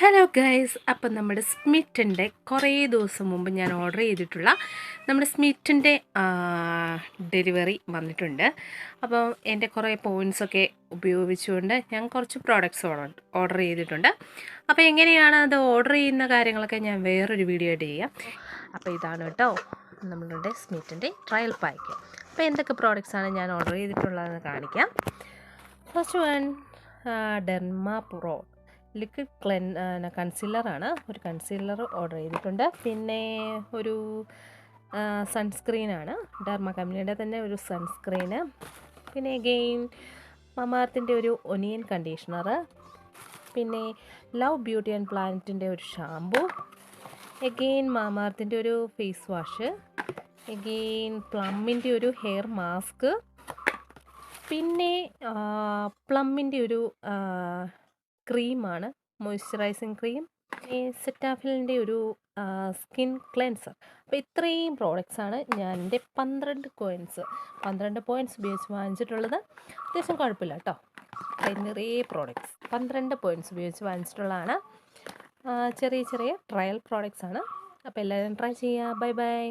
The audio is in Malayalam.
ഹലോ ഗൈസ്, അപ്പം നമ്മുടെ സ്മിറ്റിൻ്റെ കുറേ ദിവസം മുമ്പ് ഞാൻ ഓർഡർ ചെയ്തിട്ടുള്ള നമ്മുടെ സ്മിറ്റിൻ്റെ ഡെലിവറി വന്നിട്ടുണ്ട്. അപ്പോൾ എൻ്റെ കുറേ പോയിൻറ്റ്സൊക്കെ ഉപയോഗിച്ചുകൊണ്ട് ഞാൻ കുറച്ച് പ്രോഡക്റ്റ്സ് ഓർഡർ ചെയ്തിട്ടുണ്ട്. അപ്പോൾ എങ്ങനെയാണ് അത് ഓർഡർ ചെയ്യുന്ന കാര്യങ്ങളൊക്കെ ഞാൻ വേറൊരു വീഡിയോ ആയിട്ട് ചെയ്യാം. അപ്പോൾ ഇതാണ് കേട്ടോ നമ്മളുടെ സ്മിറ്റിൻ്റെ ട്രയൽ പാക്ക്. അപ്പോൾ എന്തൊക്കെ പ്രോഡക്റ്റ്സാണ് ഞാൻ ഓർഡർ ചെയ്തിട്ടുള്ളതെന്ന് കാണിക്കാം. First one Derma Pro liquid കൺസീലറാണ്. ഒരു കൺസീലർ ഓർഡർ ചെയ്തിട്ടുണ്ട്. പിന്നെ ഒരു സൺസ്ക്രീനാണ്, ഡെർമ കമ്പനിയുടെ തന്നെ ഒരു സൺസ്ക്രീന്. പിന്നെ എഗെയിൻ മമാർത്തിൻ്റെ ഒരു ഒനിയൻ കണ്ടീഷണർ. പിന്നെ ലവ് ബ്യൂട്ടി ആൻഡ് പ്ലാനറ്റിൻ്റെ ഒരു ഷാമ്പു. എഗെയിൻ മാമാർത്തിൻ്റെ ഒരു ഫേസ് വാഷ്. എഗെയിൻ പ്ലമ്മിൻ്റെ ഒരു ഹെയർ മാസ്ക്. പിന്നെ പ്ലമ്മിൻ്റെ ഒരു ക്രീമാണ്, മോയ്സ്ചറൈസിങ് ക്രീം. സെറ്റാഫിലിൻ്റെ ഒരു സ്കിൻ ക്ലെൻസർ. അപ്പോൾ ഇത്രയും പ്രോഡക്റ്റ്സാണ് ഞാൻ എൻ്റെ 12 പോയിൻറ്റ്സ് ഉപയോഗിച്ച് വാങ്ങിച്ചിട്ടുള്ളത്. അത്യാവശ്യം കുഴപ്പമില്ല കേട്ടോ. നിറയെ പ്രോഡക്റ്റ്സ് 12 പോയിൻറ്റ്സ് ഉപയോഗിച്ച് വാങ്ങിച്ചിട്ടുള്ളതാണ്. ചെറിയ ചെറിയ ട്രയൽ പ്രോഡക്റ്റ്സാണ്. അപ്പോൾ എല്ലാവരും ട്രൈ ചെയ്യുക. Bye bye.